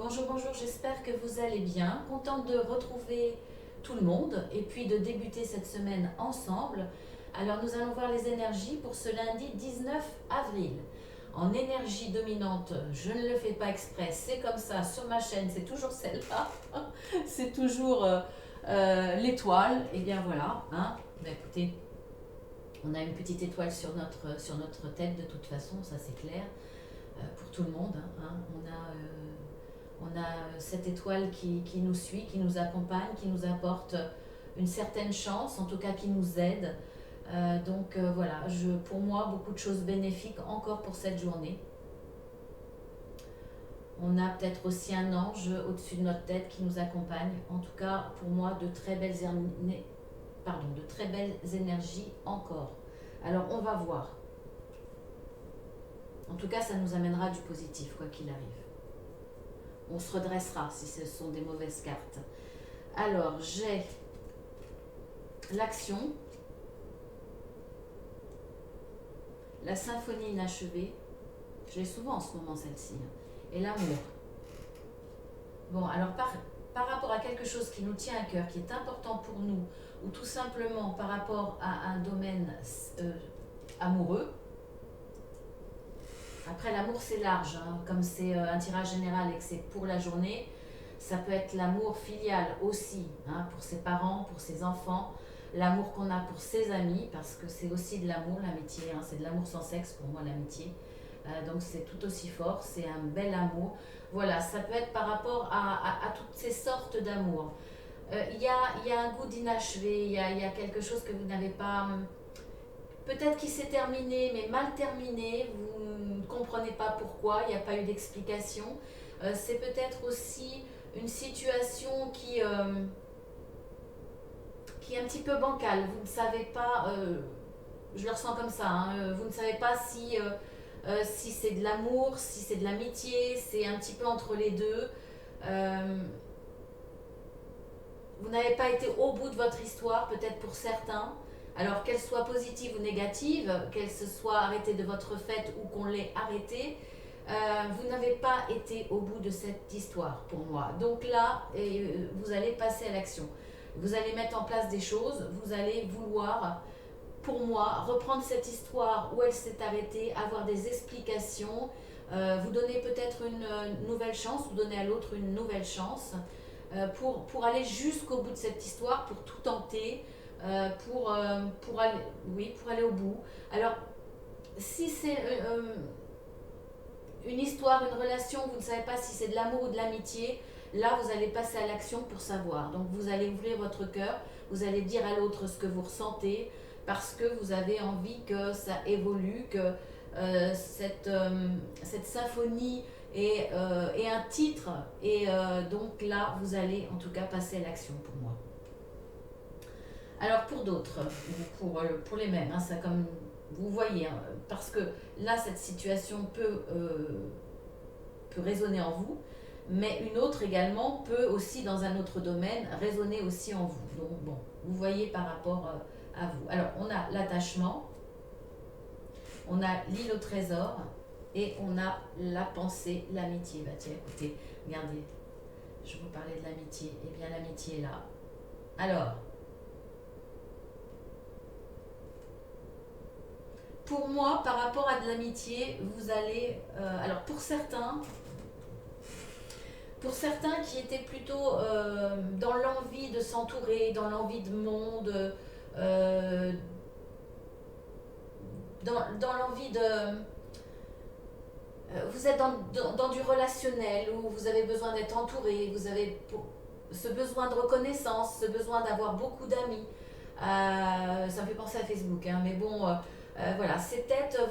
Bonjour, bonjour, j'espère que vous allez bien. Contente de retrouver tout le monde et puis de débuter cette semaine ensemble. Alors nous allons voir les énergies pour ce lundi 19 avril. En énergie dominante, je ne le fais pas exprès, c'est comme ça, sur ma chaîne, c'est toujours celle-là. C'est toujours l'étoile. Et bien voilà, hein. Bah, écoutez, on a une petite étoile sur notre tête de toute façon, ça c'est clair, pour tout le monde, hein. On a cette étoile qui nous suit, qui nous accompagne, qui nous apporte une certaine chance, en tout cas qui nous aide. Voilà, pour moi, beaucoup de choses bénéfiques encore pour cette journée. On a peut-être aussi un ange au-dessus de notre tête qui nous accompagne. En tout cas, pour moi, de très belles énergies encore. Alors, on va voir. En tout cas, ça nous amènera du positif, quoi qu'il arrive. On se redressera si ce sont des mauvaises cartes. Alors, j'ai l'action, la symphonie inachevée, je l'ai souvent en ce moment celle-ci, et l'amour. Bon, alors par rapport à quelque chose qui nous tient à cœur, qui est important pour nous, ou tout simplement par rapport à un domaine amoureux. Après, l'amour c'est large, hein, comme c'est un tirage général et que c'est pour la journée, ça peut être l'amour filial aussi, hein, pour ses parents, pour ses enfants, l'amour qu'on a pour ses amis, parce que c'est aussi de l'amour, l'amitié, hein, c'est de l'amour sans sexe pour moi l'amitié. Donc c'est tout aussi fort, c'est un bel amour. Voilà, ça peut être par rapport à toutes ces sortes d'amour. Il y a un goût d'inachevé, il y a quelque chose que vous n'avez pas, peut-être qui s'est terminé, mais mal terminé, vous ne comprenez pas pourquoi, il n'y a pas eu d'explication. C'est peut-être aussi une situation qui est un petit peu bancale. Vous ne savez pas, je le ressens comme ça, hein, vous ne savez pas si c'est de l'amour, si c'est de l'amitié, c'est un petit peu entre les deux. Euh, vous n'avez pas été au bout de votre histoire, peut-être pour certains. Alors qu'elle soit positive ou négative, qu'elle se soit arrêtée de votre fait ou qu'on l'ait arrêtée, vous n'avez pas été au bout de cette histoire pour moi. Donc là, vous allez passer à l'action. Vous allez mettre en place des choses, vous allez vouloir, pour moi, reprendre cette histoire où elle s'est arrêtée, avoir des explications, vous donner peut-être une nouvelle chance, vous donner à l'autre une nouvelle chance, pour aller jusqu'au bout de cette histoire, pour tout tenter, pour aller au bout. Alors, si c'est une histoire, une relation, vous ne savez pas si c'est de l'amour ou de l'amitié, là vous allez passer à l'action pour savoir. Donc vous allez ouvrir votre cœur, vous allez dire à l'autre ce que vous ressentez, parce que vous avez envie que ça évolue, que cette symphonie ait un titre, et donc là vous allez en tout cas passer à l'action pour moi. Alors pour d'autres, pour les mêmes, hein, ça comme vous voyez, hein, parce que là cette situation peut résonner en vous, mais une autre également peut aussi dans un autre domaine résonner aussi en vous. Donc bon, vous voyez par rapport à vous. Alors on a l'attachement, on a l'île au trésor et on a la pensée, l'amitié. Bah tiens, écoutez, regardez, je vous parlais de l'amitié, et bien l'amitié est là. Alors, pour moi, par rapport à de l'amitié, vous allez... alors pour certains qui étaient plutôt dans l'envie de s'entourer, dans l'envie de monde, euh, dans l'envie de... vous êtes dans du relationnel où vous avez besoin d'être entouré, vous avez ce besoin de reconnaissance, ce besoin d'avoir beaucoup d'amis. Ça me fait penser à Facebook, hein, mais bon, voilà, c'est peut-être,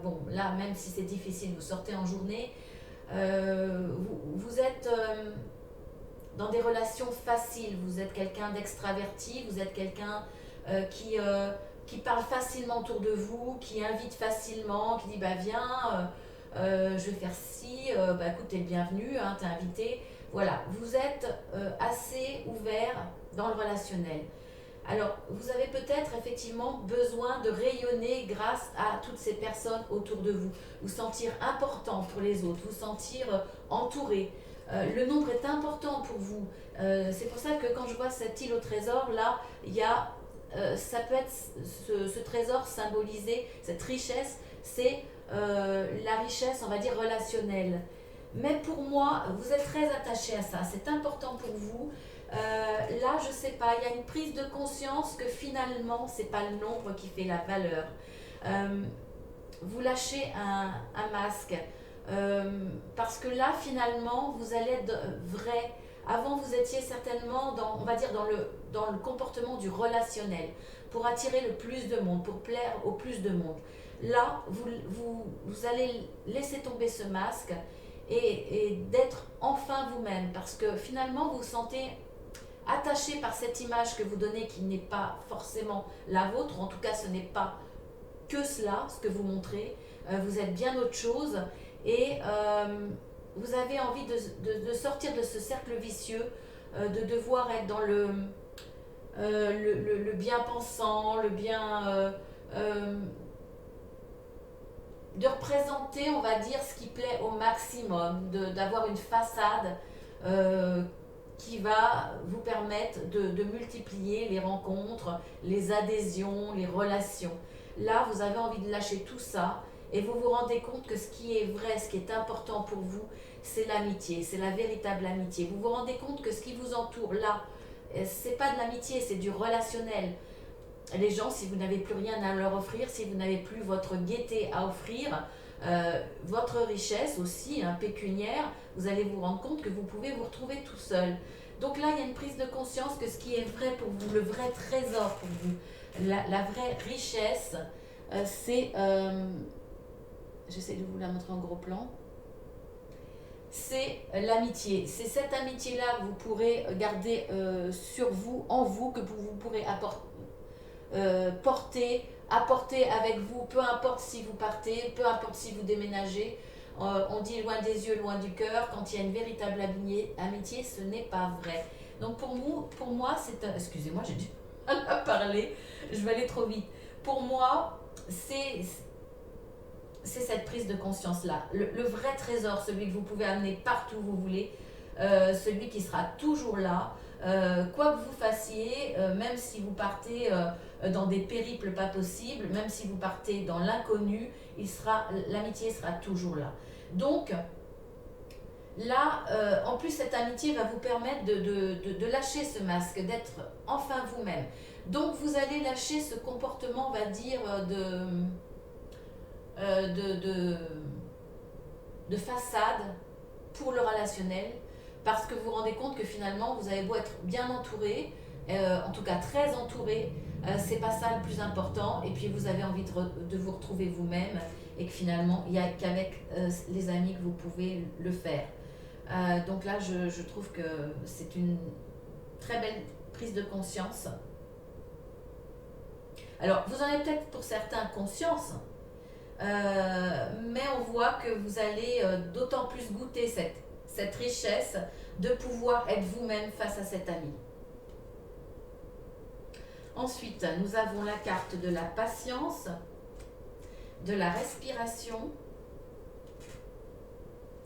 bon, là, même si c'est difficile, vous sortez en journée, vous êtes dans des relations faciles, vous êtes quelqu'un d'extraverti, vous êtes quelqu'un qui parle facilement autour de vous, qui invite facilement, qui dit bah viens, je vais faire ci, bah écoute, t'es le bienvenu, hein, t'es invité. Voilà, vous êtes assez ouvert dans le relationnel. Alors, vous avez peut-être effectivement besoin de rayonner grâce à toutes ces personnes autour de vous. Vous sentir important pour les autres, vous sentir entouré. Le nombre est important pour vous. C'est pour ça que quand je vois cette île au trésor, là, il y a, ça peut être ce trésor symbolisé, cette richesse, c'est la richesse, on va dire, relationnelle. Mais pour moi, vous êtes très attaché à ça, c'est important pour vous. Là, je sais pas, il y a une prise de conscience que finalement, c'est pas le nombre qui fait la valeur. Euh, Vous lâchez un masque parce que là, finalement, vous allez être vrai. Avant, vous étiez certainement dans, on va dire, dans le comportement du relationnel pour attirer le plus de monde, pour plaire au plus de monde. Là, vous allez laisser tomber ce masque et d'être enfin vous-même parce que finalement, vous vous sentez attaché par cette image que vous donnez qui n'est pas forcément la vôtre, en tout cas ce n'est pas que cela, ce que vous montrez, vous êtes bien autre chose et vous avez envie de sortir de ce cercle vicieux, de devoir être dans le bien pensant, le bien... de représenter, on va dire, ce qui plaît au maximum, d'avoir une façade euh, qui va vous permettre de multiplier les rencontres, les adhésions, les relations. Là, vous avez envie de lâcher tout ça et vous vous rendez compte que ce qui est vrai, ce qui est important pour vous, c'est l'amitié, c'est la véritable amitié. Vous vous rendez compte que ce qui vous entoure là, c'est pas de l'amitié, c'est du relationnel. Les gens, si vous n'avez plus rien à leur offrir, si vous n'avez plus votre gaieté à offrir, votre richesse aussi, hein, pécuniaire, vous allez vous rendre compte que vous pouvez vous retrouver tout seul. Donc là, il y a une prise de conscience que ce qui est vrai pour vous, le vrai trésor pour vous, la vraie richesse, c'est... j'essaie de vous la montrer en gros plan. C'est l'amitié. C'est cette amitié-là que vous pourrez garder sur vous, en vous, que vous pourrez apporter avec vous, peu importe si vous partez, peu importe si vous déménagez. On dit loin des yeux, loin du cœur. Quand il y a une véritable amitié, ce n'est pas vrai. Donc pour moi, c'est un... Excusez-moi, j'ai du mal à parler. Je vais aller trop vite. Pour moi, c'est cette prise de conscience-là. Le vrai trésor, celui que vous pouvez amener partout où vous voulez, celui qui sera toujours là, quoi que vous fassiez, même si vous partez dans des périples pas possibles, même si vous partez dans l'inconnu, l'amitié sera toujours là. Donc, là, en plus, cette amitié va vous permettre de lâcher ce masque, d'être enfin vous-même. Donc, vous allez lâcher ce comportement, on va dire, euh, de, de, de façade pour le relationnel, parce que vous vous rendez compte que finalement, vous avez beau être bien entouré, en tout cas très entouré, c'est pas ça le plus important, et puis vous avez envie de vous retrouver vous-même, et que finalement, il n'y a qu'avec les amis que vous pouvez le faire. Donc là, je trouve que c'est une très belle prise de conscience. Alors, vous en avez peut-être pour certains conscience, mais on voit que vous allez d'autant plus goûter cette richesse de pouvoir être vous-même face à cet ami. Ensuite, nous avons la carte de la patience, de la respiration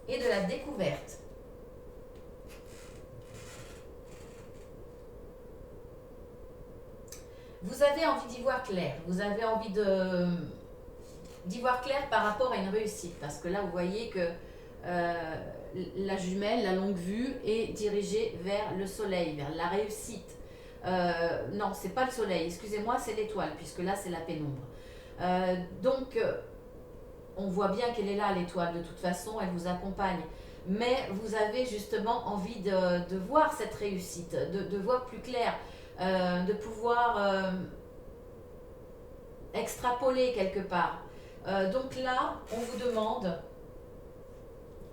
et de la découverte. Vous avez envie d'y voir clair, vous avez envie d'y voir clair par rapport à une réussite, parce que là vous voyez que la jumelle, la longue vue est dirigée vers le soleil, vers la réussite. Non, c'est pas le soleil, excusez-moi, c'est l'étoile, puisque là c'est la pénombre. Donc on voit bien qu'elle est là, l'étoile, de toute façon, elle vous accompagne. Mais vous avez justement envie de voir cette réussite, de voir plus clair, de pouvoir extrapoler quelque part. Donc là, on vous demande,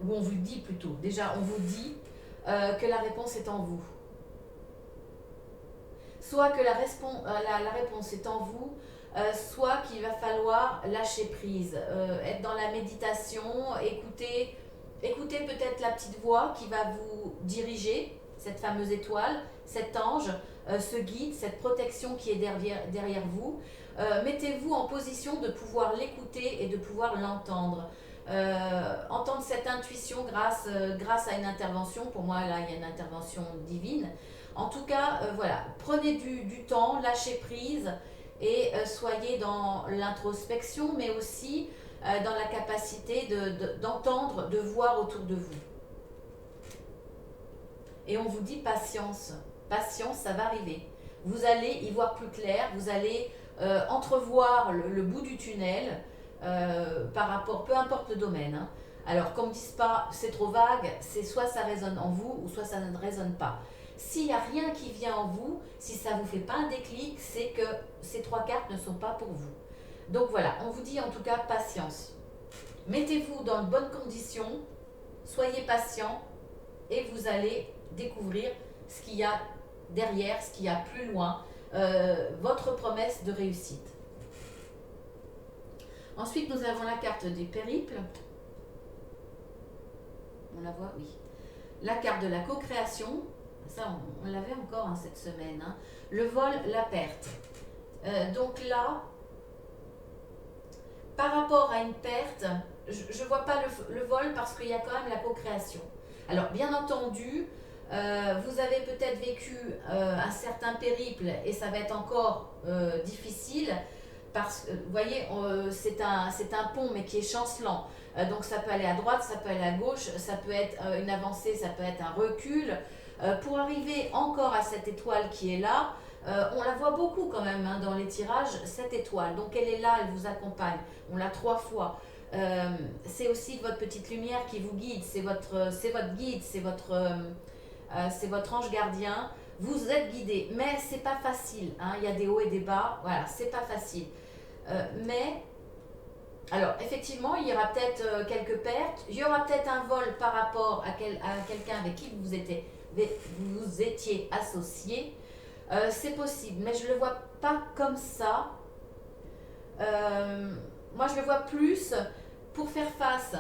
ou on vous dit plutôt, déjà on vous dit que la réponse est en vous. Soit que la réponse est en vous, soit qu'il va falloir lâcher prise, être dans la méditation, écouter peut-être la petite voix qui va vous diriger, cette fameuse étoile, cet ange, ce guide, cette protection qui est derrière vous. Mettez-vous en position de pouvoir l'écouter et de pouvoir l'entendre. Entendre cette intuition grâce à une intervention. Pour moi, là, il y a une intervention divine. En tout cas, voilà, prenez du temps, lâchez prise et soyez dans l'introspection, mais aussi dans la capacité d'entendre, de voir autour de vous. Et on vous dit patience. Patience, ça va arriver. Vous allez y voir plus clair, vous allez entrevoir le bout du tunnel par rapport, peu importe le domaine. Hein. Alors, qu'on ne dise pas c'est trop vague, c'est soit ça résonne en vous ou soit ça ne résonne pas. S'il n'y a rien qui vient en vous, si ça ne vous fait pas un déclic, c'est que ces 3 cartes ne sont pas pour vous. Donc voilà, on vous dit en tout cas patience. Mettez-vous dans de bonnes conditions, soyez patient et vous allez découvrir ce qu'il y a derrière, ce qu'il y a plus loin, votre promesse de réussite. Ensuite, nous avons la carte des périples. On la voit, oui. La carte de la co-création. Ça, on l'avait encore hein, cette semaine. Hein. Le vol, la perte. Donc là, par rapport à une perte, je ne vois pas le vol parce qu'il y a quand même la co-création. Alors, bien entendu, vous avez peut-être vécu un certain périple et ça va être encore difficile parce que, vous voyez, c'est un pont mais qui est chancelant. Donc, ça peut aller à droite, ça peut aller à gauche, ça peut être une avancée, ça peut être un recul. Pour arriver encore à cette étoile qui est là, on la voit beaucoup quand même hein, dans les tirages, cette étoile. Donc, elle est là, elle vous accompagne. On l'a 3 fois. C'est aussi votre petite lumière qui vous guide, c'est votre guide, c'est votre ange gardien. Vous êtes guidé, mais c'est pas facile. Hein. Il y a des hauts et des bas, voilà, c'est pas facile. Mais, alors effectivement, il y aura peut-être quelques pertes, il y aura peut-être un vol par rapport à quelqu'un avec qui vous étiez associé. C'est possible, mais je ne le vois pas comme ça. Moi, je le vois plus pour faire face.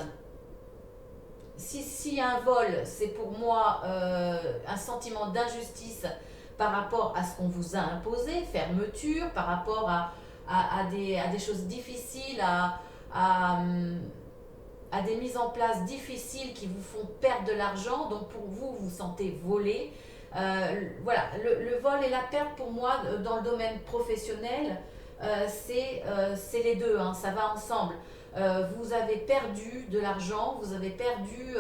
Si un vol, c'est pour moi un sentiment d'injustice par rapport à ce qu'on vous a imposé, fermeture, par rapport à des choses difficiles, à des mises en place difficiles qui vous font perdre de l'argent, donc pour vous, vous vous sentez volé. Voilà, le vol et la perte pour moi dans le domaine professionnel, c'est les deux, hein, ça va ensemble. Vous avez perdu de l'argent, vous avez perdu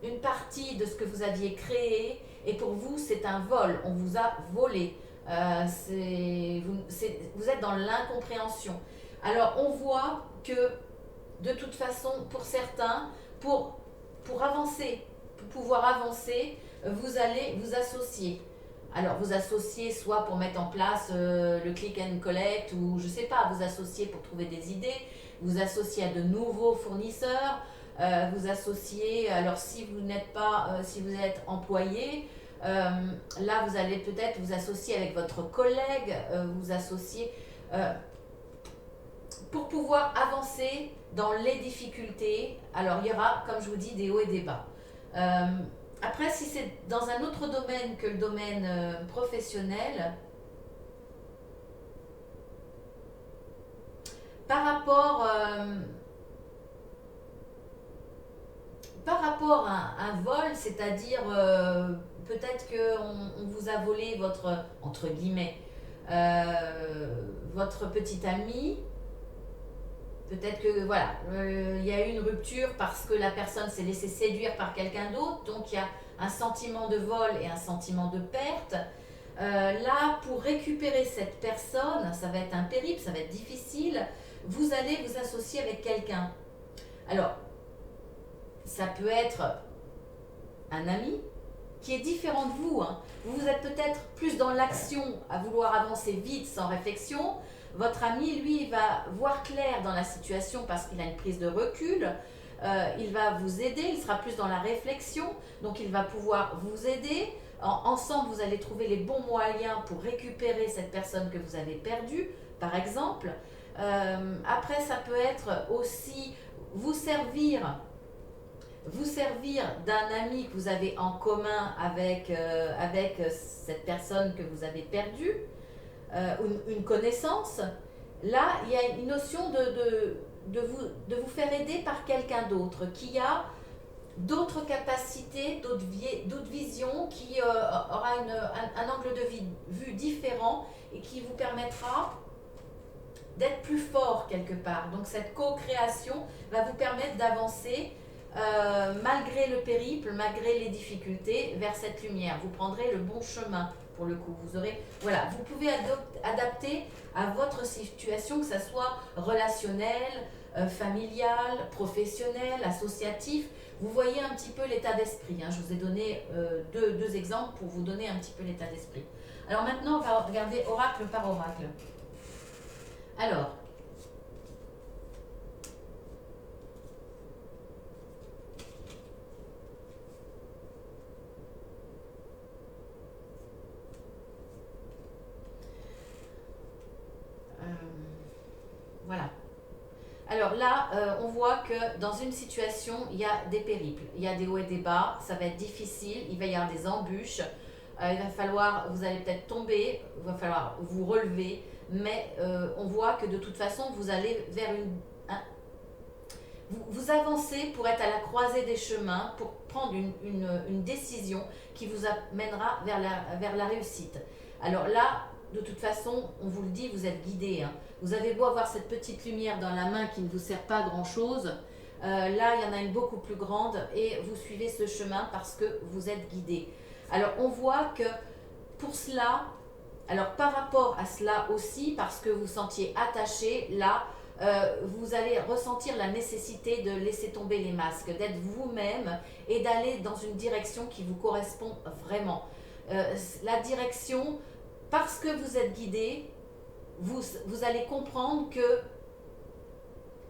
une partie de ce que vous aviez créé et pour vous c'est un vol, on vous a volé. Vous êtes dans l'incompréhension. Alors on voit que de toute façon pour certains, pour avancer, pour pouvoir avancer, vous allez vous associer. Alors vous associez soit pour mettre en place le click and collect ou je sais pas, vous associez pour trouver des idées, vous associez à de nouveaux fournisseurs, vous associez, alors si vous n'êtes pas, si vous êtes employé, là vous allez peut-être vous associer avec votre collègue, vous associer pour pouvoir avancer dans les difficultés. Alors il y aura, comme je vous dis, des hauts et des bas. Après, si c'est dans un autre domaine que le domaine professionnel, par rapport à un vol, c'est-à-dire peut-être qu'on vous a volé votre, entre guillemets, votre petit ami. Peut-être que voilà, il y a eu une rupture parce que la personne s'est laissée séduire par quelqu'un d'autre, donc il y a un sentiment de vol et un sentiment de perte. Là, pour récupérer cette personne, ça va être un périple, ça va être difficile, vous allez vous associer avec quelqu'un. Alors, ça peut être un ami qui est différent de vous. Hein. Vous êtes peut-être plus dans l'action, à vouloir avancer vite sans réflexion. Votre ami, lui, il va voir clair dans la situation parce qu'il a une prise de recul. Il va vous aider, il sera plus dans la réflexion, donc il va pouvoir vous aider. Ensemble, vous allez trouver les bons moyens pour récupérer cette personne que vous avez perdue, par exemple. Après, ça peut être aussi vous servir vous servir d'un ami que vous avez en commun avec cette personne que vous avez perdue, une connaissance. Là, il y a une notion de vous faire aider par quelqu'un d'autre qui a d'autres capacités, d'autres visions, qui aura un angle de vue différent et qui vous permettra d'être plus fort quelque part. Donc cette co-création va vous permettre d'avancer malgré le périple, malgré les difficultés, vers cette lumière. Vous prendrez le bon chemin pour le coup. Vous aurez, voilà, vous pouvez adapter à votre situation, que ce soit relationnel, familial, professionnel, associatif. Vous voyez un petit peu l'état d'esprit. Hein. Je vous ai donné deux exemples pour vous donner un petit peu l'état d'esprit. Alors maintenant, on va regarder oracle par oracle. Alors, voilà. Alors là, on voit que dans une situation, il y a des périples, il y a des hauts et des bas, ça va être difficile, il va y avoir des embûches, il va falloir, vous allez peut-être tomber, il va falloir vous relever, mais on voit que de toute façon, vous allez vers vous avancez pour être à la croisée des chemins, pour prendre une décision qui vous amènera vers la réussite. Alors là, de toute façon, on vous le dit, vous êtes guidé. Hein. Vous avez beau avoir cette petite lumière dans la main qui ne vous sert pas à grand-chose, là, il y en a une beaucoup plus grande et vous suivez ce chemin parce que vous êtes guidé. Alors, on voit que pour cela, alors par rapport à cela aussi, parce que vous sentiez attaché, là, vous allez ressentir la nécessité de laisser tomber les masques, d'être vous-même et d'aller dans une direction qui vous correspond vraiment. La direction, parce que vous êtes guidé, vous allez comprendre que,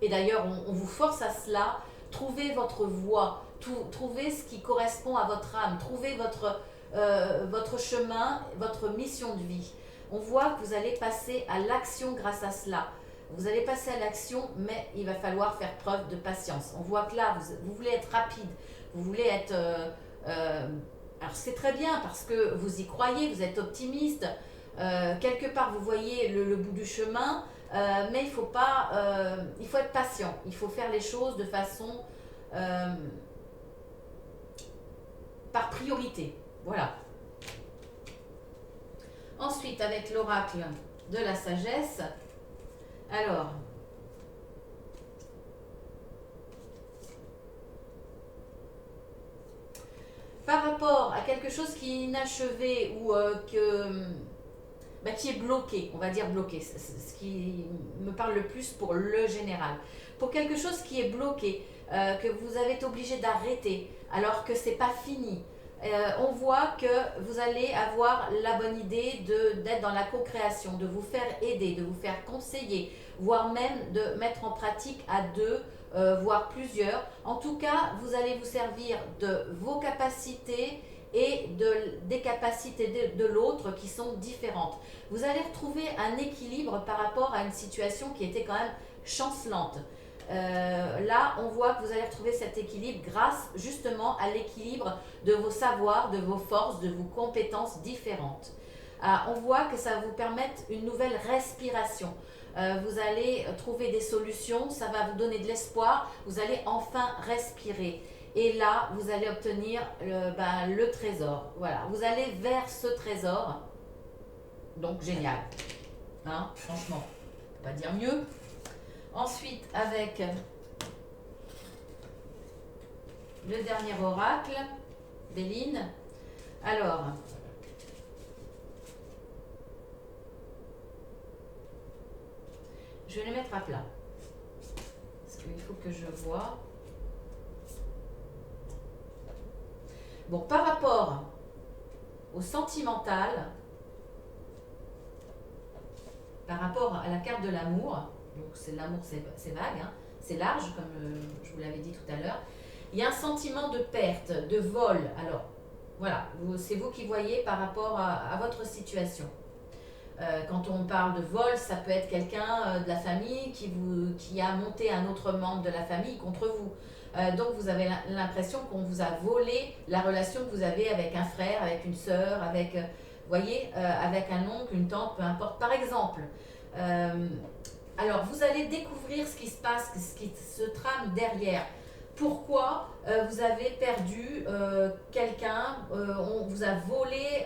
et d'ailleurs on vous force à cela, trouvez votre voie, trouvez ce qui correspond à votre âme, trouvez votre chemin, votre mission de vie. On voit que vous allez passer à l'action grâce à cela. Vous allez passer à l'action, mais il va falloir faire preuve de patience. On voit que là, vous voulez être rapide, vous voulez être... alors c'est très bien parce que vous y croyez, vous êtes optimiste. Quelque part, vous voyez le bout du chemin, mais il faut être patient. Il faut faire les choses de façon... par priorité. Voilà. Ensuite, avec l'oracle de la sagesse, alors, par rapport à quelque chose qui est inachevé ou qui est bloqué, on va dire bloqué, ce qui me parle le plus pour le général. Pour quelque chose qui est bloqué, que vous avez été obligé d'arrêter alors que c'est pas fini, on voit que vous allez avoir la bonne idée d'être dans la co-création, de vous faire aider, de vous faire conseiller, voire même de mettre en pratique à deux, voire plusieurs. En tout cas, vous allez vous servir de vos capacités et des capacités de l'autre qui sont différentes. Vous allez retrouver un équilibre par rapport à une situation qui était quand même chancelante. Là, on voit que vous allez retrouver cet équilibre grâce justement à l'équilibre de vos savoirs, de vos forces, de vos compétences différentes. On voit que ça va vous permettre une nouvelle respiration. Vous allez trouver des solutions, ça va vous donner de l'espoir, vous allez enfin respirer. Et là, vous allez obtenir le trésor. Voilà, vous allez vers ce trésor. Donc, génial. Hein, franchement, on va pas dire mieux. Ensuite, avec le dernier oracle, Béline. Alors, je vais les mettre à plat. Parce qu'il faut que je vois. Bon, par rapport au sentimental, par rapport à la carte de l'amour, donc c'est l'amour, c'est vague, hein, c'est large, comme je vous l'avais dit tout à l'heure, il y a un sentiment de perte, de vol. Alors, voilà, c'est vous qui voyez par rapport à votre situation. Quand on parle de vol, ça peut être quelqu'un de la famille qui a monté un autre membre de la famille contre vous. Donc vous avez l'impression qu'on vous a volé la relation que vous avez avec un frère, avec une sœur, avec, voyez, avec un oncle, une tante, peu importe. Par exemple, alors vous allez découvrir ce qui se passe, ce qui se trame derrière. Pourquoi vous avez perdu quelqu'un, on vous a volé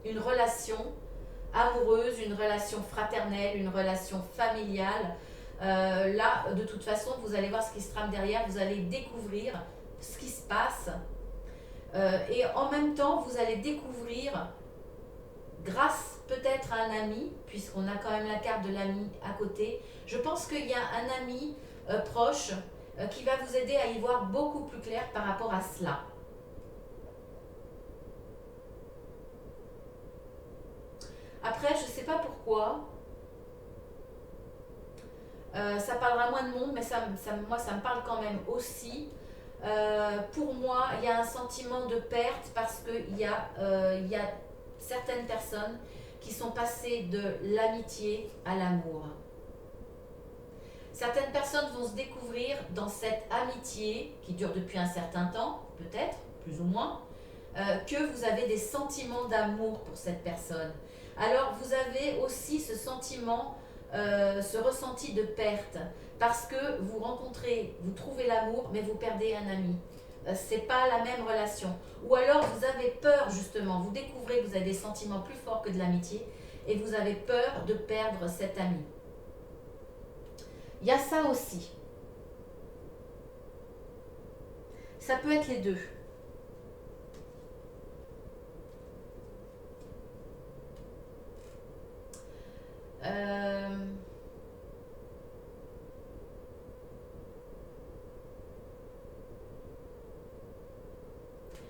une relation amoureuse, une relation fraternelle, une relation familiale. Là, de toute façon, vous allez voir ce qui se trame derrière, vous allez découvrir ce qui se passe. Et en même temps, vous allez découvrir, grâce peut-être à un ami, puisqu'on a quand même la carte de l'ami à côté, je pense qu'il y a un ami proche qui va vous aider à y voir beaucoup plus clair par rapport à cela. Après, je ne sais pas pourquoi, ça parlera moins de monde, mais moi, ça me parle quand même aussi. Pour moi, il y a un sentiment de perte parce qu'il y a certaines personnes qui sont passées de l'amitié à l'amour. Certaines personnes vont se découvrir dans cette amitié qui dure depuis un certain temps, peut-être, plus ou moins, que vous avez des sentiments d'amour pour cette personne. Alors vous avez aussi ce sentiment, ce ressenti de perte, parce que vous rencontrez, vous trouvez l'amour, mais vous perdez un ami. C'est pas la même relation. Ou alors vous avez peur justement, vous découvrez que vous avez des sentiments plus forts que de l'amitié, et vous avez peur de perdre cet ami. Il y a ça aussi. Ça peut être les deux.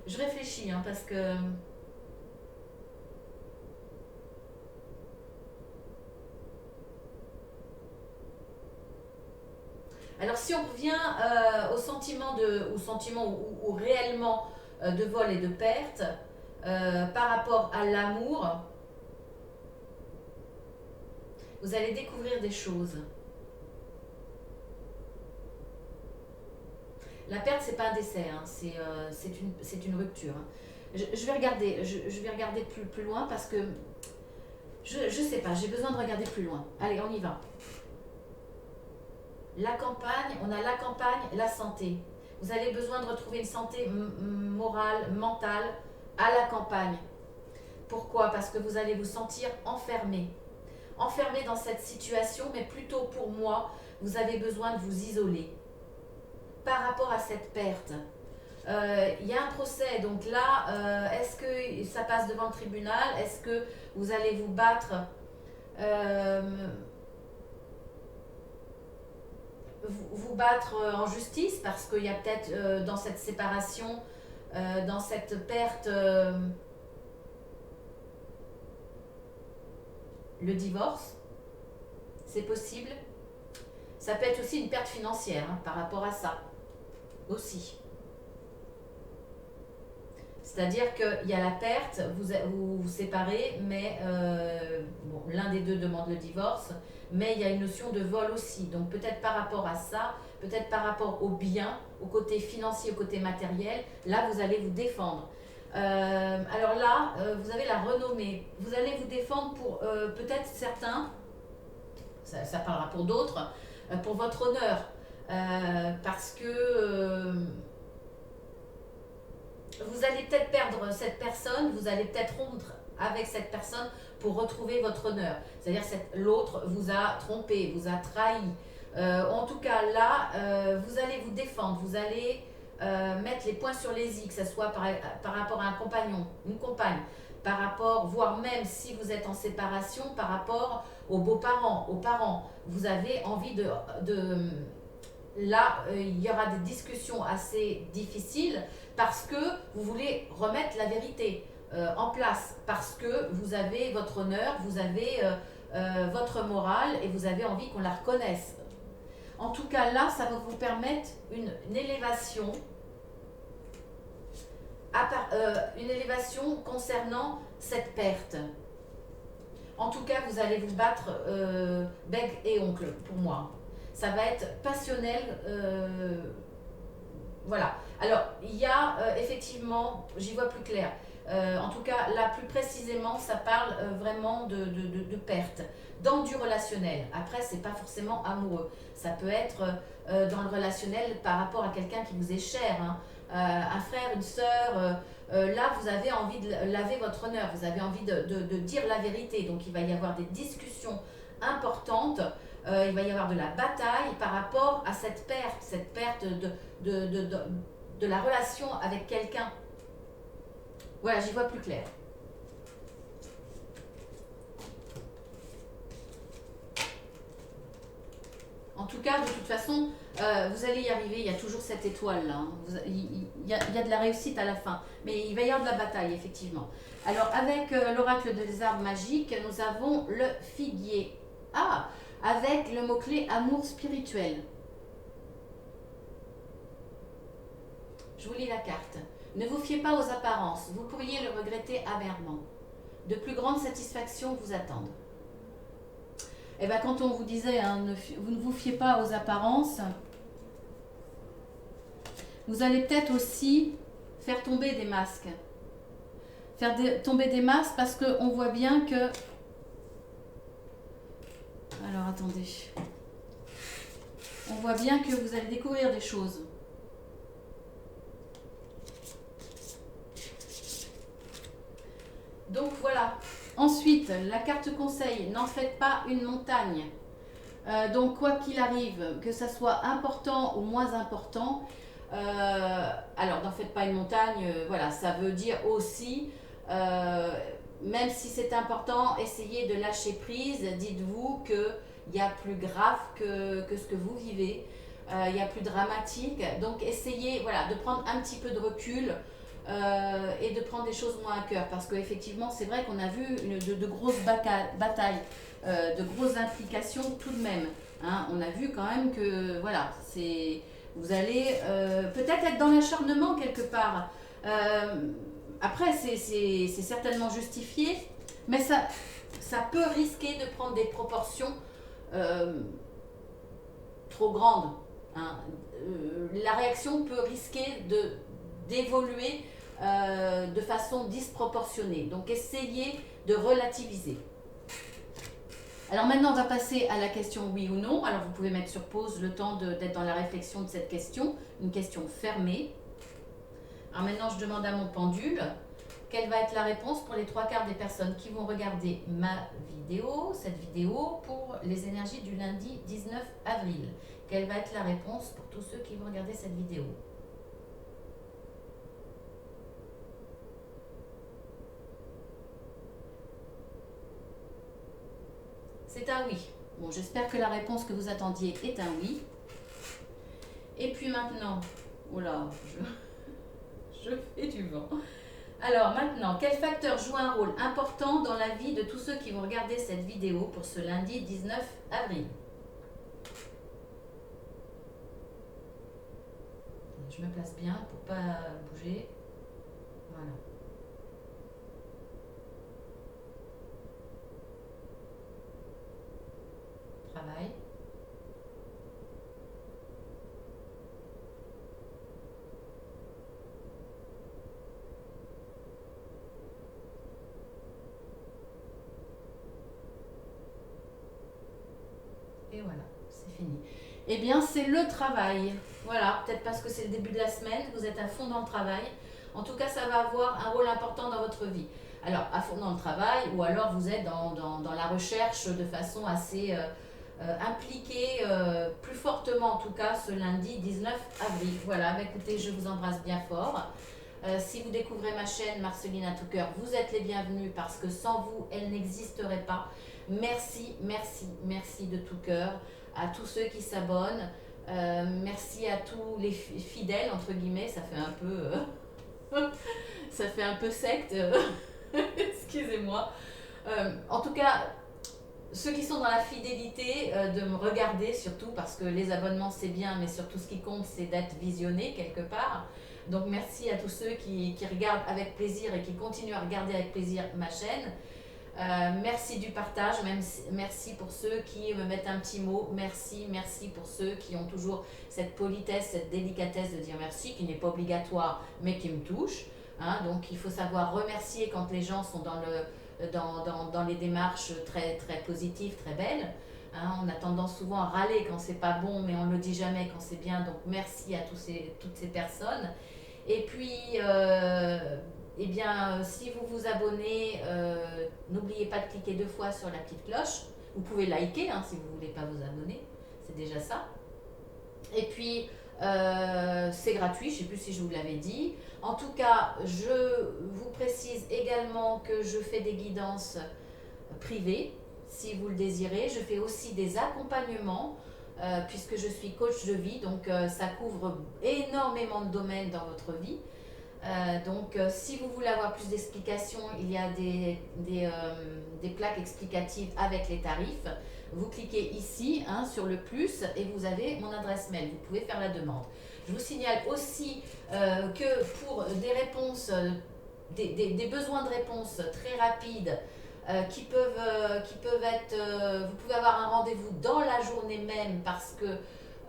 Je réfléchis parce que alors si on revient au sentiment ou réellement de vol et de perte par rapport à l'amour, vous allez découvrir des choses. La perte, c'est pas un décès, c'est une rupture. Je vais regarder plus loin parce que je sais pas, j'ai besoin de regarder plus loin. Allez, on y va. La campagne, on a la campagne, la santé. Vous avez besoin de retrouver une santé morale, mentale à la campagne. Pourquoi? Parce que vous allez vous sentir enfermé. Enfermé dans cette situation, mais plutôt pour moi, vous avez besoin de vous isoler par rapport à cette perte. Il y a un procès, donc là, est-ce que ça passe devant le tribunal? Est-ce que vous allez vous battre vous battre en justice parce qu'il y a peut-être dans cette séparation, dans cette perte, le divorce, c'est possible. Ça peut être aussi une perte financière par rapport à ça, aussi. C'est-à-dire qu'il y a la perte, vous vous séparez, mais bon, l'un des deux demande le divorce, mais il y a une notion de vol aussi. Donc peut-être par rapport à ça, peut-être par rapport au bien, au côté financier, au côté matériel, là vous allez vous défendre. Alors là, vous avez la renommée. Vous allez vous défendre pour peut-être certains, ça parlera pour d'autres, pour votre honneur. Parce que vous allez peut-être perdre cette personne, vous allez peut-être rompre avec cette personne pour retrouver votre honneur. C'est-à-dire que l'autre vous a trompé, vous a trahi. En tout cas, là, vous allez vous défendre, vous allez mettre les points sur les i, que ce soit par rapport à un compagnon, une compagne, par rapport, voire même si vous êtes en séparation, par rapport aux beaux-parents, aux parents. Vous avez envie là, il y aura des discussions assez difficiles parce que vous voulez remettre la vérité en place, parce que vous avez votre honneur, vous avez votre morale et vous avez envie qu'on la reconnaisse. En tout cas, là, ça va vous permettre une élévation, une élévation concernant cette perte. En tout cas, vous allez vous battre bec et oncle pour moi. Ça va être passionnel. Voilà. Alors, il y a effectivement, j'y vois plus clair. En tout cas, là, plus précisément, ça parle vraiment de perte, dans du relationnel. Après, c'est pas forcément amoureux. Ça peut être dans le relationnel par rapport à quelqu'un qui vous est cher, hein. Un frère, une sœur. Là, vous avez envie de laver votre honneur, vous avez envie de dire la vérité. Donc, il va y avoir des discussions importantes. Il va y avoir de la bataille par rapport à cette perte de la relation avec quelqu'un. Voilà, j'y vois plus clair. En tout cas, de toute façon, vous allez y arriver. Il y a toujours cette étoile là, hein. Il y a de la réussite à la fin. Mais il va y avoir de la bataille, effectivement. Alors, avec l'oracle des arbres magiques, nous avons le figuier. Ah, avec le mot-clé amour spirituel. Je vous lis la carte. Ne vous fiez pas aux apparences, vous pourriez le regretter amèrement. De plus grandes satisfactions vous attendent. Et bien quand on vous disait, hein, vous ne vous fiez pas aux apparences, vous allez peut-être aussi faire tomber des masques. Tomber des masques parce qu'on voit bien que... Alors attendez. On voit bien que vous allez découvrir des choses. Donc voilà. Ensuite, la carte conseil, n'en faites pas une montagne. Donc quoi qu'il arrive, que ça soit important ou moins important, alors n'en faites pas une montagne, voilà, ça veut dire aussi, même si c'est important, essayez de lâcher prise, dites-vous qu'il y a plus grave que ce que vous vivez, il y a plus dramatique, donc essayez voilà, de prendre un petit peu de recul, et de prendre des choses moins à cœur parce qu'effectivement c'est vrai qu'on a vu de grosses batailles, de grosses implications tout de même, hein. On a vu quand même que voilà, vous allez peut-être être dans l'acharnement quelque part, après c'est certainement justifié, mais ça peut risquer de prendre des proportions trop grandes, hein. La réaction peut risquer d'évoluer de façon disproportionnée. Donc essayez de relativiser. Alors maintenant on va passer à la question oui ou non. Alors vous pouvez mettre sur pause le temps d'être dans la réflexion de cette question, une question fermée. Alors maintenant je demande à mon pendule quelle va être la réponse pour les 3/4 des personnes qui vont regarder ma vidéo, cette vidéo pour les énergies du lundi 19 avril. Quelle va être la réponse pour tous ceux qui vont regarder cette vidéo? C'est un oui. Bon, j'espère que la réponse que vous attendiez est un oui. Et puis maintenant, oh là, je fais du vent. Alors maintenant, quel facteur joue un rôle important dans la vie de tous ceux qui vont regarder cette vidéo pour ce lundi 19 avril? Je me place bien pour ne pas bouger. Voilà. Travail. Et voilà, c'est fini. Eh bien, c'est le travail. Voilà, peut-être parce que c'est le début de la semaine, vous êtes à fond dans le travail. En tout cas, ça va avoir un rôle important dans votre vie. Alors, à fond dans le travail, ou alors vous êtes dans la recherche de façon assez impliquée, plus fortement en tout cas, ce lundi 19 avril. Voilà, bah, écoutez, je vous embrasse bien fort. Si vous découvrez ma chaîne Marceline à tout cœur, vous êtes les bienvenus parce que sans vous, elle n'existerait pas. Merci, merci, merci de tout cœur à tous ceux qui s'abonnent. Merci à tous les fidèles, entre guillemets, ça fait un peu secte, excusez-moi. En tout cas, ceux qui sont dans la fidélité, de me regarder surtout, parce que les abonnements c'est bien, mais surtout ce qui compte c'est d'être visionné quelque part. Donc merci à tous ceux qui regardent avec plaisir et qui continuent à regarder avec plaisir ma chaîne. Merci du partage, merci pour ceux qui me mettent un petit mot, merci pour ceux qui ont toujours cette politesse, cette délicatesse de dire merci, qui n'est pas obligatoire mais qui me touche. Hein. Donc il faut savoir remercier quand les gens sont dans les démarches très, très positives, très belles. Hein. On a tendance souvent à râler quand c'est pas bon, mais on ne le dit jamais quand c'est bien. Donc merci à toutes ces personnes. Et puis, eh bien, si vous vous abonnez, n'oubliez pas de cliquer 2 fois sur la petite cloche. Vous pouvez liker hein, si vous ne voulez pas vous abonner, c'est déjà ça. Et puis, c'est gratuit, je ne sais plus si je vous l'avais dit. En tout cas, je vous précise également que je fais des guidances privées, si vous le désirez. Je fais aussi des accompagnements, puisque je suis coach de vie, donc ça couvre énormément de domaines dans votre vie. Donc, si vous voulez avoir plus d'explications, il y a des plaques explicatives avec les tarifs. Vous cliquez ici hein, sur le plus et vous avez mon adresse mail. Vous pouvez faire la demande. Je vous signale aussi que pour des réponses, des besoins de réponse très rapides, qui peuvent être, vous pouvez avoir un rendez-vous dans la journée même parce que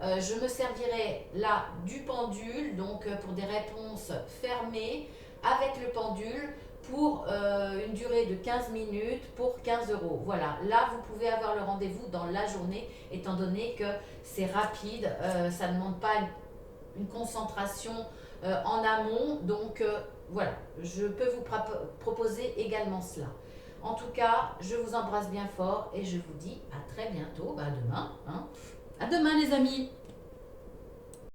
je me servirai là du pendule, donc pour des réponses fermées avec le pendule pour une durée de 15 minutes pour 15 euros. Voilà, là vous pouvez avoir le rendez-vous dans la journée étant donné que c'est rapide, ça ne demande pas une concentration en amont. Donc voilà, je peux vous proposer également cela. En tout cas, je vous embrasse bien fort et je vous dis à très bientôt, à demain. Hein. À demain les amis!